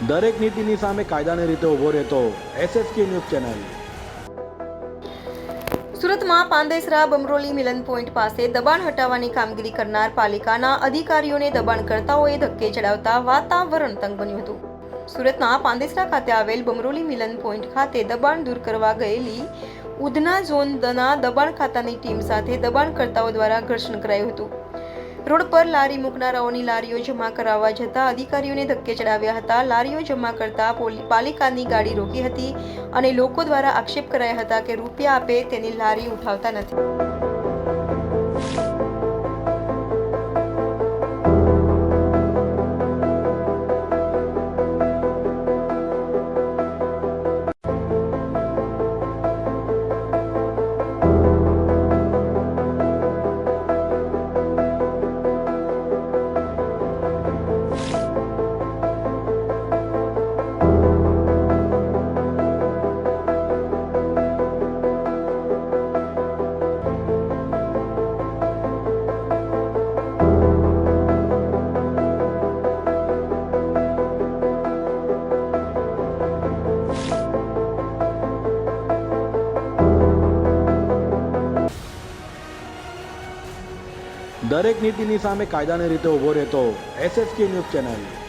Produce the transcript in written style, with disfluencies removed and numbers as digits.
દરેક નીતિની સામે કાયદાની રીતે ઊભો રહેતો SSK ન્યૂઝ ચેનલ। સુરતમાં પાંદેસરા બમરોલી મિલન પોઈન્ટ પાસે દબાણ હટાવવાની કામગીરી કરનાર પાલિકાના અધિકારીઓને દબાણકર્તાઓએ ધક્કે ચડાવતા વાતાવરણ તંગ બન્યું હતું। સુરતના પાંદેસરા ખાતે આવેલ બમરોલી મિલન પોઈન્ટ ખાતે દબાણ દૂર કરવા ગયેલી ઉધના ઝોનના દબાણ ખાતાની ટીમ સાથે દબાણકર્તાઓ દ્વારા ઘર્ષણ કરાયું હતું। રોડ પર લારી મૂકનારાઓની લારીઓ જમા કરાવવા જતા અધિકારીઓને ધક્કે ચડાવ્યા હતા। લારીઓ જમા કરતા પાલિકાની ગાડી રોકી હતી અને લોકો દ્વારા આક્ષેપ કરાયા હતા કે રૂપિયા આપે તેની લારી ઉઠાવતા નથી। દરેક નીતિની સામે કાયદાની રીતે ઊભો રહેતો SSK ન્યૂઝ ચેનલ।